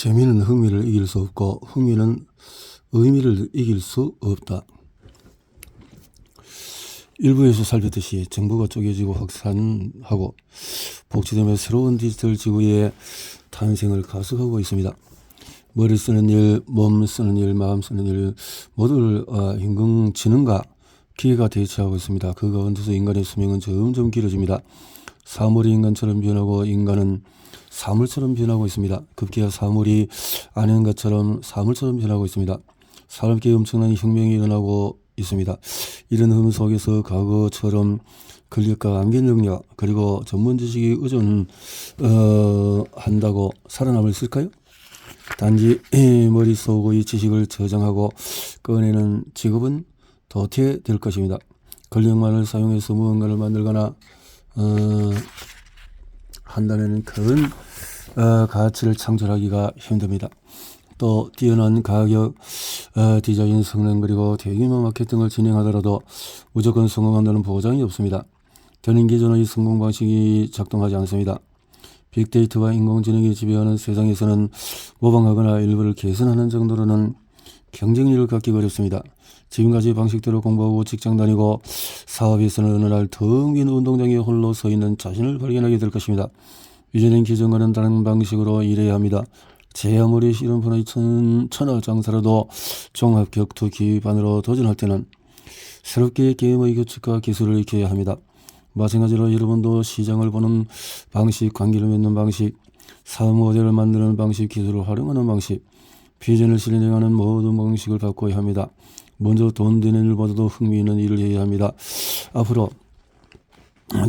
재미는 흥미를 이길 수 없고 흥미는 의미를 이길 수 없다. 일부에서 살폈듯이 정부가 쪼개지고 확산하고 복지되며 새로운 디지털 지구의 탄생을 가속하고 있습니다. 머리 쓰는 일, 몸 쓰는 일, 마음 쓰는 일 모두를 인공지능과 기계가 대체하고 있습니다. 그 가운데서 인간의 수명은 점점 길어집니다. 사물이 인간처럼 변하고 인간은 사물처럼 변하고 있습니다. 급기야 사물이 아닌 것처럼 사물처럼 변하고 있습니다. 사람께 엄청난 혁명이 일어나고 있습니다. 이런 흐름 속에서 과거처럼 근력과 암기 능력 그리고 전문 지식이 의존한다고 살아남을 수 있을까요? 단지 머릿속의 지식을 저장하고 꺼내는 직업은 도태될 것입니다. 근력만을 사용해서 무언가를 만들거나 한다면 큰 가치를 창출하기가 힘듭니다. 또 뛰어난 가격, 디자인 성능 그리고 대규모 마케팅을 진행하더라도 무조건 성공한다는 보장이 없습니다. 저는 기존의 성공 방식이 작동하지 않습니다. 빅데이터와 인공지능이 지배하는 세상에서는 모방하거나 일부를 개선하는 정도로는 경쟁력을 갖기 어렵습니다. 지금까지 방식대로 공부하고 직장 다니고 사업에서는 어느 날 텅 빈 운동장에 홀로 서 있는 자신을 발견하게 될 것입니다. 이제는 기존과는 다른 방식으로 일해야 합니다. 제 아무리 싫은 분의 천하 장사라도 종합 격투 기반으로 도전할 때는 새롭게 게임의 규칙과 기술을 익혀야 합니다. 마찬가지로 여러분도 시장을 보는 방식, 관계를 맺는 방식, 사업 모델을 만드는 방식, 기술을 활용하는 방식, 비전을 실현하는 모든 방식을 바꿔야 합니다. 먼저 돈 되는 일보다도 흥미있는 일을 해야 합니다. 앞으로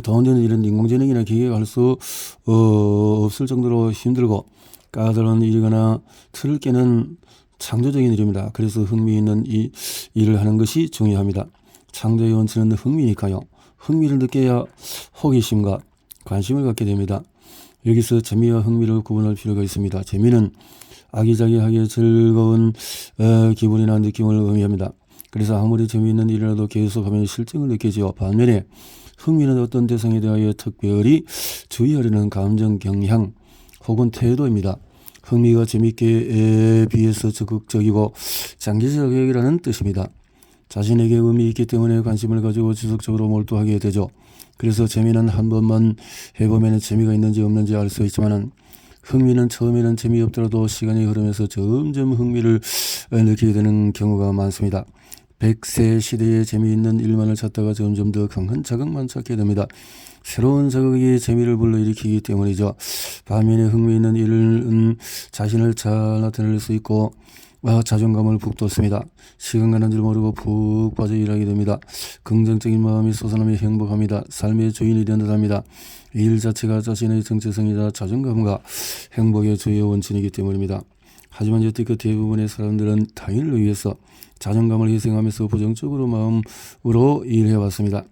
돈 되는 일은 인공지능이나 기계가 할 수 없을 정도로 힘들고 까다로운 일이거나 틀을 깨는 창조적인 일입니다. 그래서 흥미있는 이 일을 하는 것이 중요합니다. 창조의 원천은 흥미니까요. 흥미를 느껴야 호기심과 관심을 갖게 됩니다. 여기서 재미와 흥미를 구분할 필요가 있습니다. 재미는 아기자기하게 즐거운 기분이나 느낌을 의미합니다. 그래서 아무리 재미있는 일이라도 계속하면 실증을 느끼지요. 반면에 흥미는 어떤 대상에 대하여 특별히 주의하려는 감정 경향 혹은 태도입니다. 흥미가 재미있게 비해서 적극적이고 장기적이라는 뜻입니다. 자신에게 의미 있기 때문에 관심을 가지고 지속적으로 몰두하게 되죠. 그래서 재미는 한 번만 해보면 재미가 있는지 없는지 알 수 있지만 흥미는 처음에는 재미없더라도 시간이 흐르면서 점점 흥미를 느끼게 되는 경우가 많습니다. 100세 시대에 재미있는 일만을 찾다가 점점 더 강한 자극만 찾게 됩니다. 새로운 자극이 재미를 불러일으키기 때문이죠. 반면에 흥미있는 일은 자신을 잘 나타낼 수 있고 자존감을 북돋습니다. 시간 가는 줄 모르고 푹 빠져 일하게 됩니다. 긍정적인 마음이 솟아나며 행복합니다. 삶의 주인이 된 듯합니다. 일 자체가 자신의 정체성이자 자존감과 행복의 주요 원천이기 때문입니다. 하지만 여태껏 대부분의 사람들은 타인을 위해서 자존감을 희생하면서 부정적으로 마음으로 일해왔습니다.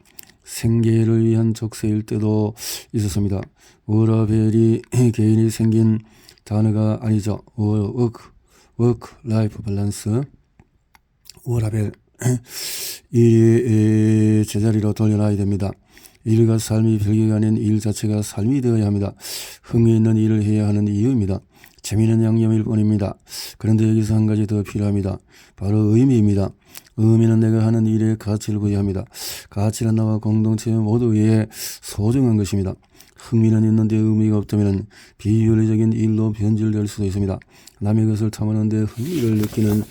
생계를 위한 족쇄일 때도 있었습니다. 워라벨이 개인이 생긴 단어가 아니죠. 워크 라이프 밸런스 워라벨 이 제자리로 돌려놔야 됩니다. 일과 삶이 별개가 아닌 일 자체가 삶이 되어야 합니다. 흥미있는 일을 해야 하는 이유입니다. 재미있는 양념일 뿐입니다. 그런데 여기서 한 가지 더 필요합니다. 바로 의미입니다. 의미는 내가 하는 일에 가치를 부여합니다. 가치는 나와 공동체 모두에 소중한 것입니다. 흥미는 있는데 의미가 없다면 비윤리적인 일로 변질될 수도 있습니다. 남의 것을 탐하는데 흥미를 느끼는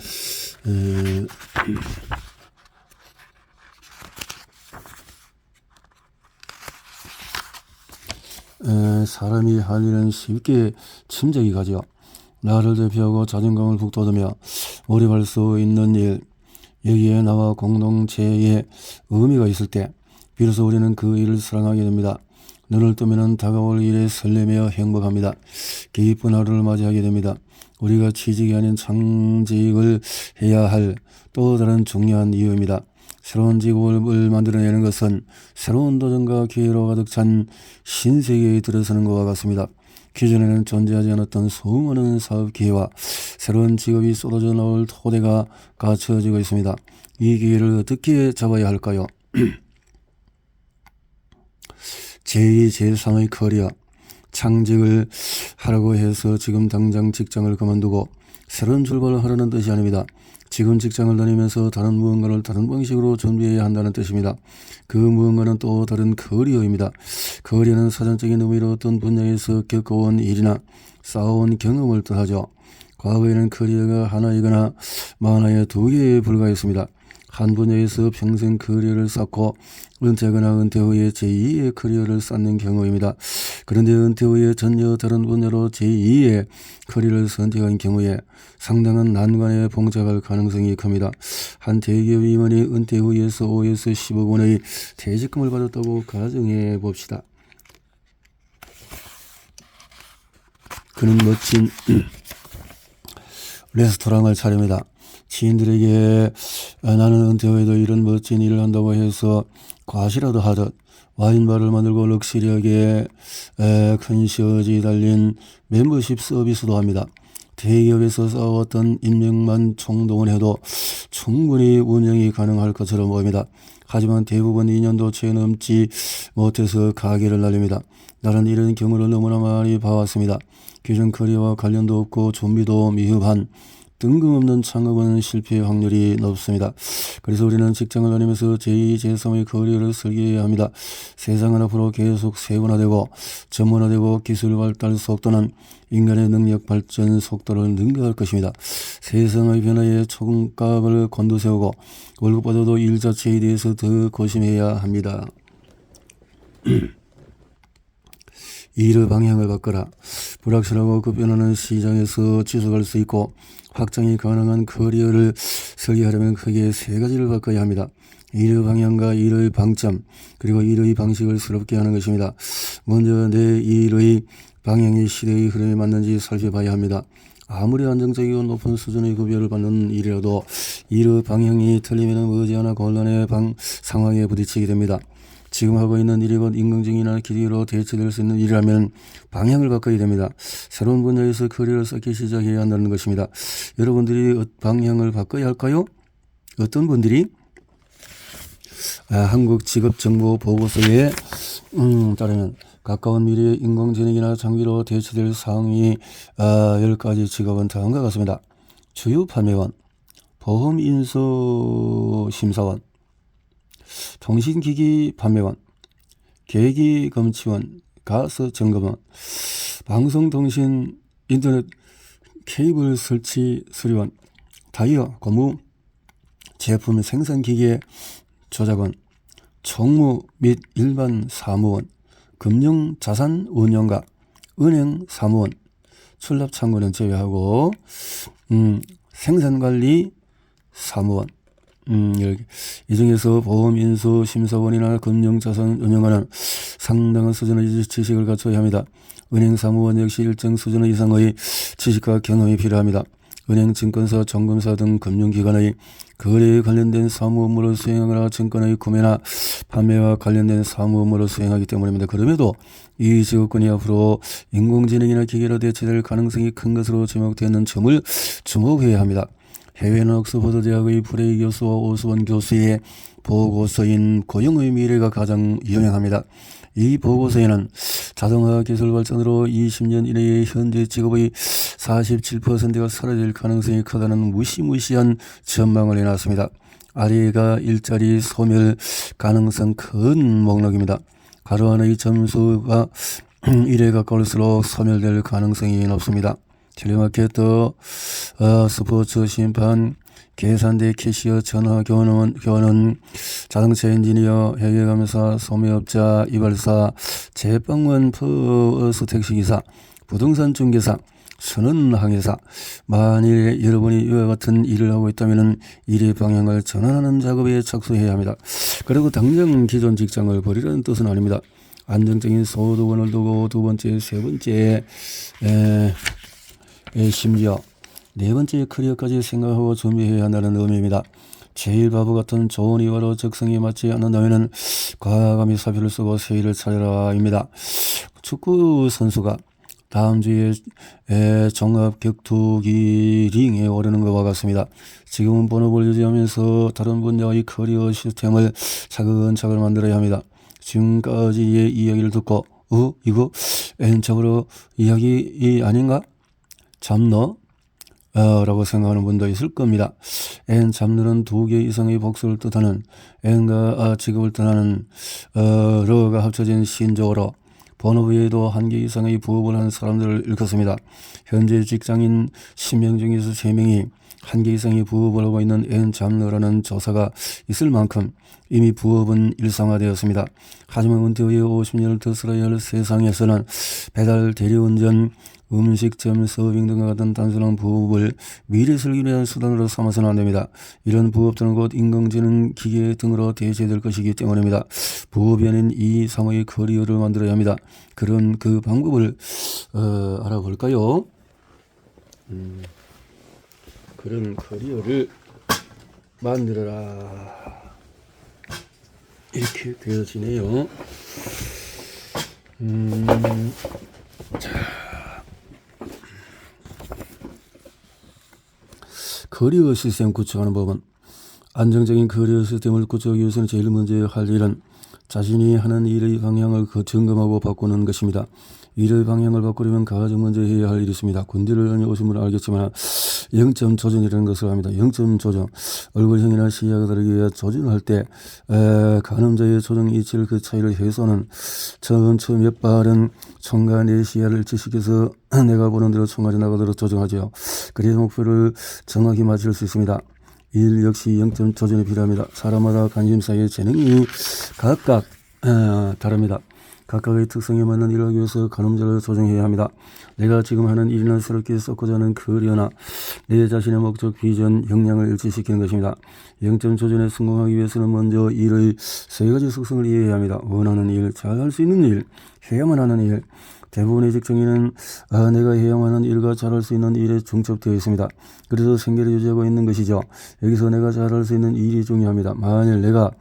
사람이 할 일은 쉽게 침적이 가죠. 나를 대표하고 자존감을 북돋으며 몰입할 수 있는 일, 여기에 나와 공동체에 의미가 있을 때 비로소 우리는 그 일을 사랑하게 됩니다. 눈을 뜨면 다가올 일에 설레며 행복합니다. 기쁜 하루를 맞이하게 됩니다. 우리가 취직이 아닌 창직을 해야 할 또 다른 중요한 이유입니다. 새로운 직업을 만들어내는 것은 새로운 도전과 기회로 가득 찬 신세계에 들어서는 것과 같습니다. 기존에는 존재하지 않았던 수많은 사업 기회와 새로운 직업이 쏟아져 나올 토대가 갖춰지고 있습니다. 이 기회를 어떻게 잡아야 할까요? 제2, 제3의 커리어, 창직을 하라고 해서 지금 당장 직장을 그만두고 새로운 출발을 하려는 뜻이 아닙니다. 지금 직장을 다니면서 다른 무언가를 다른 방식으로 준비해야 한다는 뜻입니다. 그 무언가는 또 다른 커리어입니다. 커리어는 사전적인 의미로 어떤 분야에서 겪어온 일이나 쌓아온 경험을 뜻하죠. 과거에는 커리어가 하나이거나 많아야 두 개에 불과했습니다. 한 분야에서 평생 커리어를 쌓고 은퇴하거나 은퇴 후에 제2의 커리어를 쌓는 경우입니다. 그런데 은퇴 후에 전혀 다른 분야로 제2의 커리어를 선택한 경우에 상당한 난관에 봉착할 가능성이 큽니다. 한 대기업 임원이 은퇴 후에서 5에서 10억 원의 퇴직금을 받았다고 가정해 봅시다. 그는 멋진 레스토랑을 차립니다. 지인들에게 나는 은퇴 후에도 이런 멋진 일을 한다고 해서 과시라도 하듯 와인바를 만들고 럭셔리하게 컨시어지 달린 멤버십 서비스도 합니다. 대기업에서 쌓아왔던 인맥만 총동원해도 충분히 운영이 가능할 것처럼 보입니다. 하지만 대부분 2년도 채 넘지 못해서 가게를 날립니다. 나는 이런 경우를 너무나 많이 봐왔습니다. 기존 커리어와 관련도 없고 준비도 미흡한 뜬금없는 창업은 실패 확률이 높습니다. 그래서 우리는 직장을 다니면서 제2, 제3의 커리어를 설계해야 합니다. 세상은 앞으로 계속 세분화되고 전문화되고 기술 발달 속도는 인간의 능력 발전 속도를 능가할 것입니다. 세상의 변화에 총각을 곤두세우고 월급보다도 일 자체에 대해서 더 고심해야 합니다. 일의 방향을 바꿔라. 불확실하고 급변하는 시장에서 지속할 수 있고 확장이 가능한 커리어를 설계하려면 크게 세 가지를 바꿔야 합니다. 일의 방향과 일의 방점, 그리고 일의 방식을 새롭게 하는 것입니다. 먼저 내 일의 방향이 시대의 흐름에 맞는지 살펴봐야 합니다. 아무리 안정적이고 높은 수준의 급여를 받는 일이라도 일의 방향이 틀리면 머지않아 곤란의 상황에 부딪히게 됩니다. 지금 하고 있는 일이 곧 인공지능이나 기계로 대체될 수 있는 일이라면 방향을 바꿔야 됩니다. 새로운 분야에서 커리어를 쌓기 시작해야 한다는 것입니다. 여러분들이 방향을 바꿔야 할까요? 어떤 분들이? 한국직업정보보고서에 따르면 가까운 미래에 인공지능이나 장비로 대체될 상위 10가지 직업은 다음과 같습니다. 주요 판매원, 보험인수심사원, 통신기기 판매원, 계기검치원, 가스점검원, 방송통신 인터넷 케이블 설치 수리원, 타이어 고무, 제품 생산기계 조작원, 총무 및 일반 사무원, 금융자산 운용가, 은행 사무원, 출납창고는 제외하고 생산관리 사무원, 이 중에서 보험인수심사원이나 금융자산 운용가는 상당한 수준의 지식을 갖춰야 합니다. 은행 사무원 역시 일정 수준 이상의 지식과 경험이 필요합니다. 은행, 증권사, 정금사 등 금융기관의 거래에 관련된 사무 업무를 수행하거나 증권의 구매나 판매와 관련된 사무 업무를 수행하기 때문입니다. 그럼에도 이 직업군이 앞으로 인공지능이나 기계로 대체될 가능성이 큰 것으로 지목되는 점을 주목해야 합니다. 해외는 옥스퍼드 대학의 프레이 교수와 오스본 교수의 보고서인 고용의 미래가 가장 유명합니다. 이 보고서에는 자동화 기술 발전으로 20년 이내에 현재 직업의 47%가 사라질 가능성이 크다는 무시무시한 전망을 해놨습니다. 아래가 일자리 소멸 가능성 큰 목록입니다. 가로 안의 점수가 1에 가까울수록 소멸될 가능성이 높습니다. 텔레마케터, 스포츠 심판, 계산대 캐시어, 전화 교원, 자동차 엔지니어, 회계감사, 소매업자, 이발사, 제빵원, 버스 택시기사, 부동산 중개사, 선원 항해사. 만일 여러분이 이와 같은 일을 하고 있다면 일의 방향을 전환하는 작업에 착수해야 합니다. 그리고 당장 기존 직장을 버리라는 뜻은 아닙니다. 안정적인 소득원을 두고 두 번째, 세 번째, 심지어 네 번째 커리어까지 생각하고 준비해야 한다는 의미입니다. 제일 바보 같은 좋은 이화로 적성에 맞지 않는다면 과감히 사표를 쓰고 새 일을 찾아라입니다. 축구 선수가 다음 주에 종합 격투기 링에 오르는 것과 같습니다. 지금은 본업을 유지하면서 다른 분야의 커리어 시스템을 차근차근 만들어야 합니다. 지금까지의 이야기를 듣고 이거 N적으로 이야기 아닌가? 잡너? 라고 생각하는 분도 있을 겁니다. N 잡너는 2개 이상의 복수를 뜻하는 N과 직업을 뜻하는 러가 합쳐진 시인적으로 본업 외에도 1개 이상의 부업을 하는 사람들을 일컫습니다. 현재 직장인 10명 중에서 3명이 1개 이상의 부업을 하고 있는 N 잡너라는 조사가 있을 만큼 이미 부업은 일상화되었습니다. 하지만 은퇴 후에 50년을 더 살아야 할 세상에서는 배달, 대리운전, 음식점, 서빙 등과 같은 단순한 부업을 미래 설계를 위한 수단으로 삼아서는 안됩니다. 이런 부업들은 곧 인공지능, 기계 등으로 대체될 것이기 때문입니다. 부업이 아닌 이 상호의 커리어를 만들어야 합니다. 그런 그 방법을 알아볼까요? 그런 커리어를 만들어라. 이렇게 되어지네요. 자, 커리어 시스템 구축하는 법은 안정적인 커리어 시스템을 구축하기 위해서는 제일 먼저 할 일은 자신이 하는 일의 방향을 점검하고 바꾸는 것입니다. 일의 방향을 바꾸려면 가장 먼저 해야 할 일이 있습니다. 군대를 다녀오신 분은 알겠지만 0점 조준이라는 것을 합니다. 0점 조준. 얼굴형이나 시야가 다르게 조준할 때 간음자의 조정 이치를 그 차이를 해소하는 처음 몇 발은 총과 내 시야를 일치시켜서 내가 보는 대로 총알이 나가도록 조정하죠. 그래야 목표를 정확히 맞출 수 있습니다. 일 역시 0점 조준이 필요합니다. 사람마다 관심사의 재능이 각각 다릅니다. 각각의 특성에 맞는 일을 하기 위해서 간음자를 조정해야 합니다. 내가 지금 하는 일이나 새롭게 쌓고자 하는 커리어나 내 자신의 목적, 비전, 역량을 일치시키는 것입니다. 0점 조준에 성공하기 위해서는 먼저 일의 3가지 속성을 이해해야 합니다. 원하는 일, 잘할 수 있는 일, 해야만 하는 일. 대부분의 직장인은 내가 해야만 하는 일과 잘할 수 있는 일에 중첩되어 있습니다. 그래서 생계를 유지하고 있는 것이죠. 여기서 내가 잘할 수 있는 일이 중요합니다. 만일 내가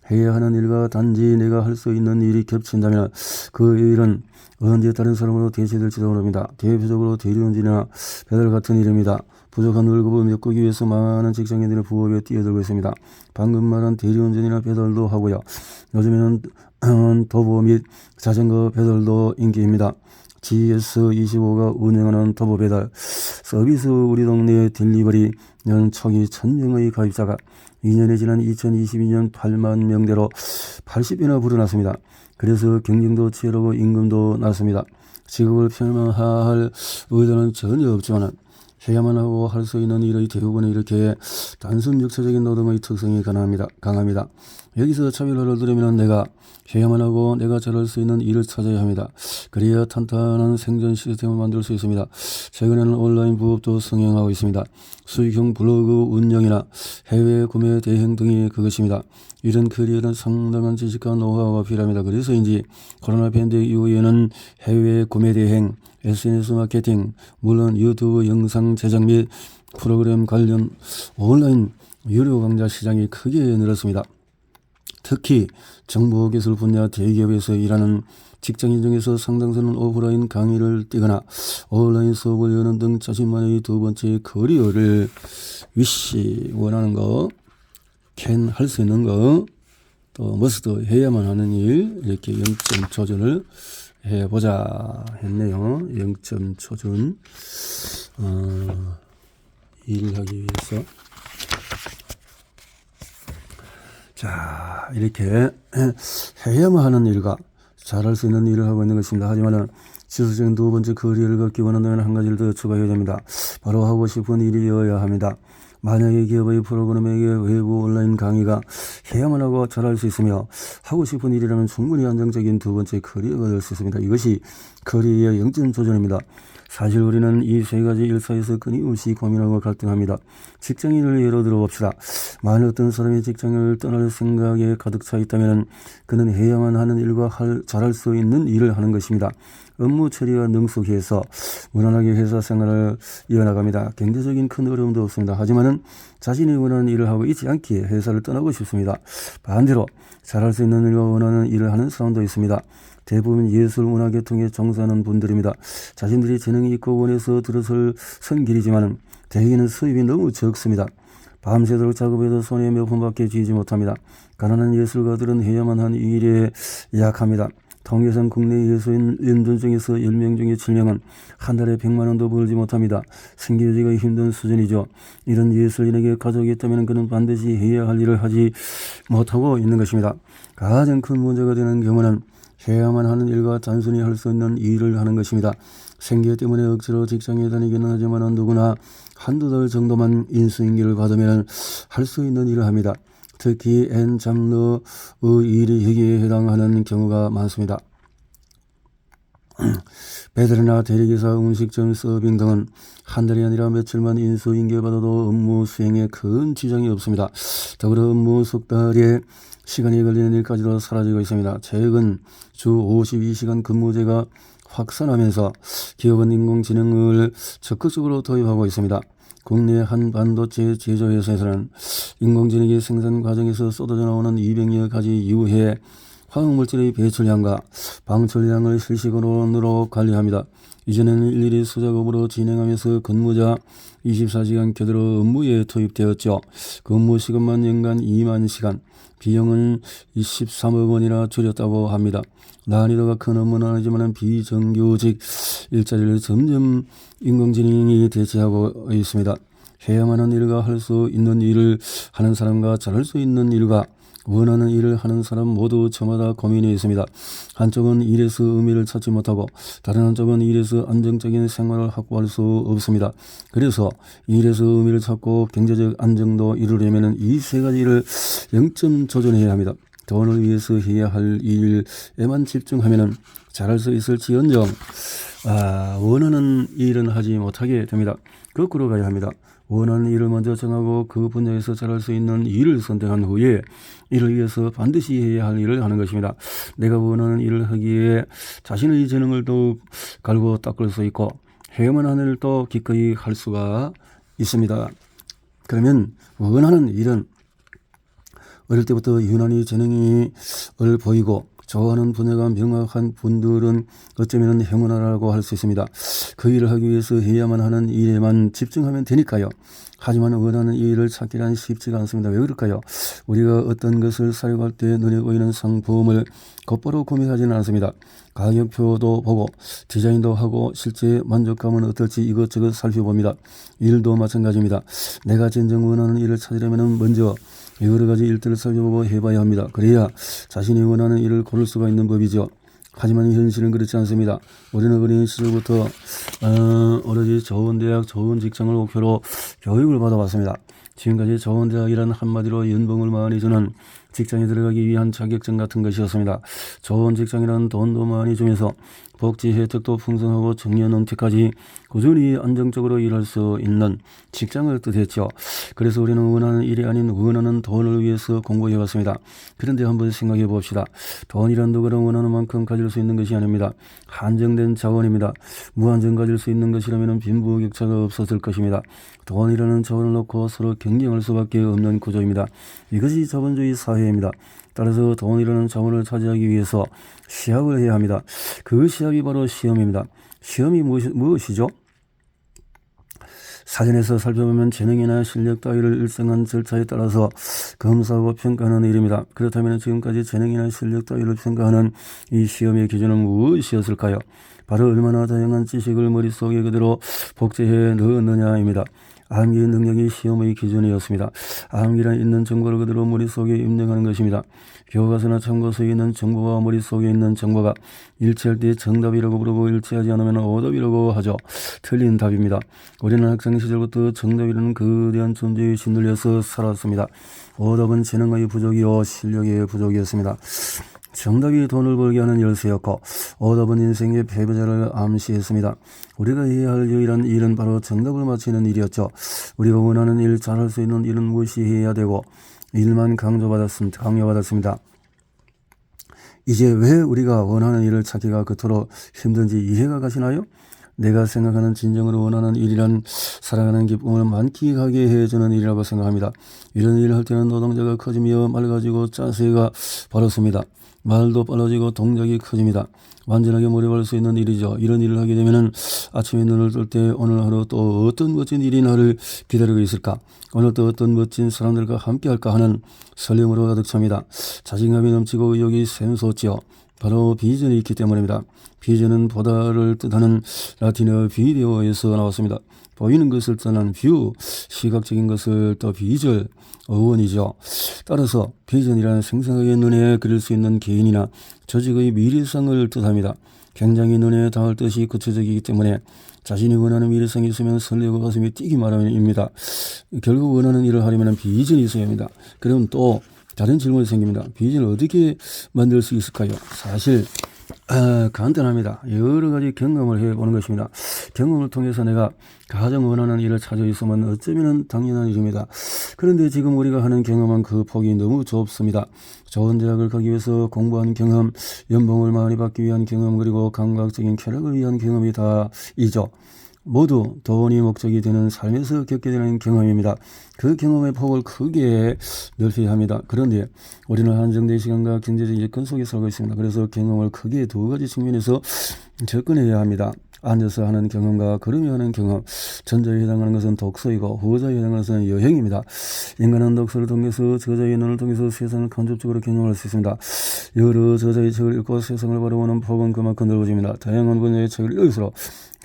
해야 하는 일과 단지 내가 할 수 있는 일이 겹친다면 그 일은 언제 다른 사람으로 대체될지도 모릅니다. 대표적으로 대리운전이나 배달 같은 일입니다. 부족한 월급을 메꾸기 위해서 많은 직장인들의 부업에 뛰어들고 있습니다. 방금 말한 대리운전이나 배달도 하고요. 요즘에는 도보 및 자전거 배달도 인기입니다. GS25가 운영하는 도보 배달 서비스 우리 동네 딜리버리는 초기 1000명의 가입자가 2년에 지난 2022년 8만 명대로 80배나 불어났습니다. 그래서 경쟁도 치열하고 임금도 낮습니다. 직업을 폄하할 의도는 전혀 없지만 해야만 하고 할 수 있는 일의 대부분은 이렇게 단순 육체적인 노동의 특성이 강합니다. 여기서 차별화를 두려면 내가 해야만 하고 내가 잘할 수 있는 일을 찾아야 합니다. 그래야 탄탄한 생존 시스템을 만들 수 있습니다. 최근에는 온라인 부업도 성행하고 있습니다. 수익형 블로그 운영이나 해외 구매 대행 등이 그것입니다. 이런 커리어는 상당한 지식과 노하우가 필요합니다. 그래서인지 코로나 팬데믹 이후에는 해외 구매 대행, SNS 마케팅, 물론 유튜브 영상 제작 및 프로그램 관련 온라인 유료 강좌 시장이 크게 늘었습니다. 특히 정보기술 분야 대기업에서 일하는 직장인 중에서 상당수는 오프라인 강의를 띄거나 온라인 수업을 여는 등 자신만의 두 번째 커리어를 원하는 거, 할 수 있는 거, 또 머스트 해야만 하는 일, 이렇게 0점 조준을 해보자 했네요. 0점 조준 일을 하기 위해서. 자, 이렇게 해야만 하는 일과 잘할 수 있는 일을 하고 있는 것입니다. 하지만 지속적인 두 번째 커리어를 갖기 원한다면 한 가지를 더 추가해야 됩니다. 바로 하고 싶은 일이어야 합니다. 만약에 기업의 프로그램에게 외부 온라인 강의가 해야만 하고 잘할 수 있으며 하고 싶은 일이라면 충분히 안정적인 두 번째 커리어가 될 수 있습니다. 이것이 커리어의 0점 조준입니다. 사실 우리는 이 세 가지 일사에서 끊임없이 고민하고 갈등합니다. 직장인을 예로 들어봅시다. 만약 어떤 사람이 직장을 떠날 생각에 가득 차 있다면 그는 해야만 하는 일과 잘할 수 있는 일을 하는 것입니다. 업무 처리와 능숙해서 무난하게 회사 생활을 이어나갑니다. 경제적인 큰 어려움도 없습니다. 하지만은 자신이 원하는 일을 하고 있지 않기에 회사를 떠나고 싶습니다. 반대로 잘할 수 있는 일과 원하는 일을 하는 사람도 있습니다. 대부분 예술 문화계 통해 종사하는 분들입니다. 자신들이 재능이 있고 원해서 들어설 선 길이지만 대개는 수입이 너무 적습니다. 밤새도록 작업해도 손에 몇 푼밖에 쥐지 못합니다. 가난한 예술가들은 해야만 한 일에 약합니다. 통계상 국내 예수인 연준 중에서 10명 중에 7명은 한 달에 100만 원도 벌지 못합니다. 생계유지가 힘든 수준이죠. 이런 예술인에게 가족이 있다면 그는 반드시 해야 할 일을 하지 못하고 있는 것입니다. 가장 큰 문제가 되는 경우는 해야만 하는 일과 단순히 할 수 있는 일을 하는 것입니다. 생계 때문에 억지로 직장에 다니기는 하지만 누구나 한두 달 정도만 인수인계를 받으면 할 수 있는 일을 합니다. 특히 N 장르의 일이 여기에 해당하는 경우가 많습니다. 배달이나 대리기사, 음식점, 서빙 등은 한 달이 아니라 며칠만 인수인계받아도 업무 수행에 큰 지장이 없습니다. 더불어 업무 속달에 시간이 걸리는 일까지도 사라지고 있습니다. 최근 주 52시간 근무제가 확산하면서 기업은 인공지능을 적극적으로 도입하고 있습니다. 국내 한 반도체 제조회사에서는 인공지능이 생산 과정에서 쏟아져 나오는 200여 가지 유해 화학물질의 배출량과 방출량을 실시간으로 관리합니다. 이전에는 일일이 수작업으로 진행하면서 근무자 24시간 교대로 업무에 투입되었죠. 근무 시간만 연간 2만 시간, 비용은 23억 원이나 줄였다고 합니다. 난이도가 큰 업무는 아니지만 비정규직 일자리를 점점 인공지능이 대체하고 있습니다. 해야만 하는 일과 할 수 있는 일을 하는 사람과 잘할 수 있는 일과 원하는 일을 하는 사람 모두 저마다 고민이 있습니다. 한쪽은 일에서 의미를 찾지 못하고 다른 한쪽은 일에서 안정적인 생활을 확보할 수 없습니다. 그래서 일에서 의미를 찾고 경제적 안정도 이루려면 이 세 가지를 0점 조절해야 합니다. 돈을 위해서 해야 할 일에만 집중하면 잘할 수 있을지언정 원하는 일은 하지 못하게 됩니다. 거꾸로 가야 합니다. 원하는 일을 먼저 정하고 그 분야에서 잘할 수 있는 일을 선택한 후에 이를 위해서 반드시 해야 할 일을 하는 것입니다. 내가 원하는 일을 하기에 자신의 재능을 더욱 갈고 닦을 수 있고 해야만 하는 일을 또 기꺼이 할 수가 있습니다. 그러면 원하는 일은 어릴 때부터 유난히 재능을 보이고 좋아하는 분야가 명확한 분들은 어쩌면 행운아라고 할 수 있습니다. 그 일을 하기 위해서 해야만 하는 일에만 집중하면 되니까요. 하지만 원하는 일을 찾기란 쉽지가 않습니다. 왜 그럴까요? 우리가 어떤 것을 사용할 때 눈에 보이는 상품을 곧바로 구매하지는 않습니다. 가격표도 보고 디자인도 하고 실제 만족감은 어떨지 이것저것 살펴봅니다. 일도 마찬가지입니다. 내가 진정 원하는 일을 찾으려면 먼저 여러 가지 일들을 살펴보고 해봐야 합니다. 그래야 자신이 원하는 일을 고를 수가 있는 법이죠. 하지만 현실은 그렇지 않습니다. 우리는 어린 시절부터 오로지 좋은 대학, 좋은 직장을 목표로 교육을 받아왔습니다. 지금까지 좋은 대학이란 한마디로 연봉을 많이 주는 직장에 들어가기 위한 자격증 같은 것이었습니다. 좋은 직장이란 돈도 많이 주면서 복지 혜택도 풍성하고 정년 은퇴까지 꾸준히 안정적으로 일할 수 있는 직장을 뜻했죠. 그래서 우리는 원하는 일이 아닌 원하는 돈을 위해서 공부해왔습니다. 그런데 한번 생각해 봅시다. 돈이란 누구나 원하는 만큼 가질 수 있는 것이 아닙니다. 한정된 자원입니다. 무한정 가질 수 있는 것이라면 빈부격차가 없었을 것입니다. 돈이라는 자원을 놓고 서로 경쟁할 수밖에 없는 구조입니다. 이것이 자본주의 사회입니다. 따라서 돈이라는 자원을 차지하기 위해서 시합을 해야 합니다. 그 시합이 바로 시험입니다. 시험이 무엇이죠? 사전에서 살펴보면 재능이나 실력 따위를 일정한 절차에 따라서 검사하고 평가하는 일입니다. 그렇다면 지금까지 재능이나 실력 따위를 평가하는 이 시험의 기준은 무엇이었을까요? 바로 얼마나 다양한 지식을 머릿속에 그대로 복제해 넣었느냐입니다. 암기 능력이 시험의 기준이었습니다. 암기란 있는 정보를 그대로 머릿속에 입력하는 것입니다. 교과서나 참고서에 있는 정보와 머릿속에 있는 정보가 일치할 때 정답이라고 부르고 일치하지 않으면 오답이라고 하죠. 틀린 답입니다. 우리는 학창 시절부터 정답이라는 거대한 존재에 짓눌려서 살았습니다. 오답은 재능의 부족이요 실력의 부족이었습니다. 정답이 돈을 벌게 하는 열쇠였고 오답은 인생의 패배자를 암시했습니다. 우리가 해야 할 유일한 일은 바로 정답을 맞히는 일이었죠. 우리가 원하는 일, 잘할 수 있는 일은 무엇이 해야 되고 일만 강요받았습니다. 이제 왜 우리가 원하는 일을 찾기가 그토록 힘든지 이해가 가시나요? 내가 생각하는 진정으로 원하는 일이란 살아가는 기쁨을 만끽하게 해주는 일이라고 생각합니다. 이런 일을 할 때는 노동자가 커지며 맑아지고 짜세가 바롭습니다. 말도 빨라지고 동작이 커집니다. 완전하게 몰입할 수 있는 일이죠. 이런 일을 하게 되면 아침에 눈을 뜰 때 오늘 하루 또 어떤 멋진 일이 나를 기다리고 있을까? 오늘 또 어떤 멋진 사람들과 함께 할까 하는 설렘으로 가득 찹니다. 자신감이 넘치고 의욕이 샘솟지요. 바로 비전이 있기 때문입니다. 비전은 보다를 뜻하는 라틴어 비데오에서 나왔습니다. 보이는 것을 떠난 뷰, 시각적인 것을 또 비절, 어원이죠. 따라서 비전이라는 생생하게 눈에 그릴 수 있는 개인이나 조직의 미래성을 뜻합니다. 굉장히 눈에 닿을 듯이 구체적이기 때문에 자신이 원하는 미래성이 있으면 설레고 가슴이 뛰기 마련입니다. 결국 원하는 일을 하려면 비전이 있어야 합니다. 그럼 또 다른 질문이 생깁니다. 비전을 어떻게 만들 수 있을까요? 사실 간단합니다. 여러 가지 경험을 해보는 것입니다. 경험을 통해서 내가 가장 원하는 일을 찾아 있으면 어쩌면 당연한 일입니다. 그런데 지금 우리가 하는 경험은 그 폭이 너무 좁습니다. 좋은 대학을 가기 위해서 공부한 경험, 연봉을 많이 받기 위한 경험, 그리고 감각적인 쾌락을 위한 경험이 다이죠. 모두 돈이 목적이 되는 삶에서 겪게 되는 경험입니다. 그 경험의 폭을 크게 넓혀야 합니다. 그런데 우리는 한정된 시간과 경제적 여건 속에 살고 있습니다. 그래서 경험을 크게 두 가지 측면에서 접근해야 합니다. 앉아서 하는 경험과 걸으며 하는 경험. 전자에 해당하는 것은 독서이고 후자에 해당하는 것은 여행입니다. 인간은 독서를 통해서 저자의 눈을 통해서 세상을 간접적으로 경험할 수 있습니다. 여러 저자의 책을 읽고 세상을 바라보는 폭은 그만큼 넓어집니다. 다양한 분야의 책을 읽을수록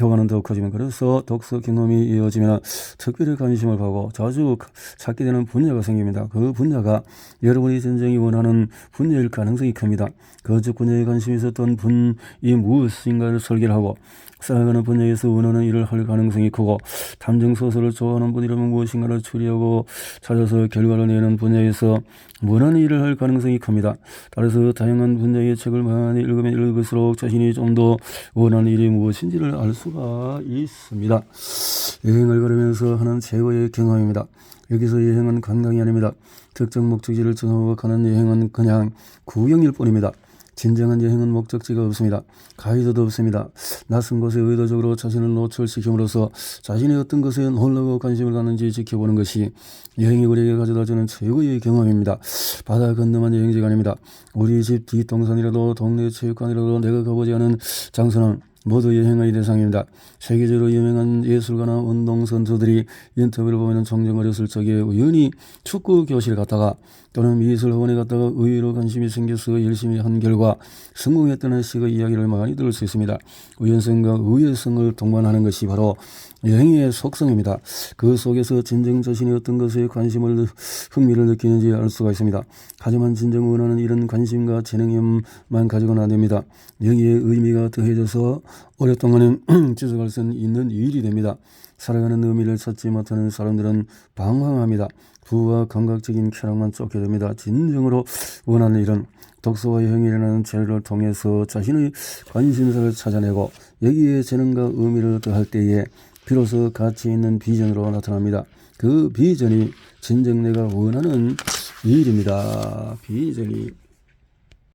효과는 더 커지면, 그래서 독서 경험이 이어지면 특별히 관심을 가고 자주 찾게 되는 분야가 생깁니다. 그 분야가 여러분이 진정히 원하는 분야일 가능성이 큽니다. 그쪽 분야에 관심이 있었던 분이 무엇인가를 설계를 하고 쌓아가는 분야에서 원하는 일을 할 가능성이 크고, 탐정소설을 좋아하는 분이라면 무엇인가를 추리하고 찾아서 결과를 내는 분야에서 원하는 일을 할 가능성이 큽니다. 따라서 다양한 분야의 책을 많이 읽으면 읽을수록 자신이 좀 더 원하는 일이 무엇인지를 알 수가 있습니다. 여행을 걸으면서 하는 최고의 경험입니다. 여기서 여행은 관광이 아닙니다. 특정 목적지를 정하고 여행은 그냥 구경일 뿐입니다. 진정한 여행은 목적지가 없습니다. 가이드도 없습니다. 낯선 곳에 의도적으로 자신을 노출시킴으로써 자신이 어떤 것에 놀라고 관심을 갖는지 지켜보는 것이 여행이 우리에게 가져다주는 최고의 경험입니다. 바다 건너만 여행지가 아닙니다. 우리 집 뒷동산이라도 동네 체육관이라도 내가 가보지 않은 장소는 모두 여행의 대상입니다. 세계적으로 유명한 예술가나 운동선수들이 인터뷰를 보면 종종 어렸을 적에 우연히 축구 교실에 갔다가 또는 미술학원에 갔다가 의외로 관심이 생겨서 열심히 한 결과 성공했다는 식의 이야기를 많이 들을 수 있습니다. 우연성과 의외성을 동반하는 것이 바로 여행의 속성입니다. 그 속에서 진정 자신이 어떤 것에 흥미를 느끼는지 알 수가 있습니다. 하지만 진정 원하는 이런 관심과 재능만 가지고는 안 됩니다. 여기에 의미가 더해져서 오랫동안 지속할 수 있는 일이 됩니다. 살아가는 의미를 찾지 못하는 사람들은 방황합니다. 부와 감각적인 쾌락만 쫓게 됩니다. 진정으로 원하는 일은 독서와 여행이라는 재료를 통해서 자신의 관심사를 찾아내고 여기에 재능과 의미를 더할 때에 비로소 가치 있는 비전으로 나타납니다. 그 비전이 진정 내가 원하는 일입니다. 비전이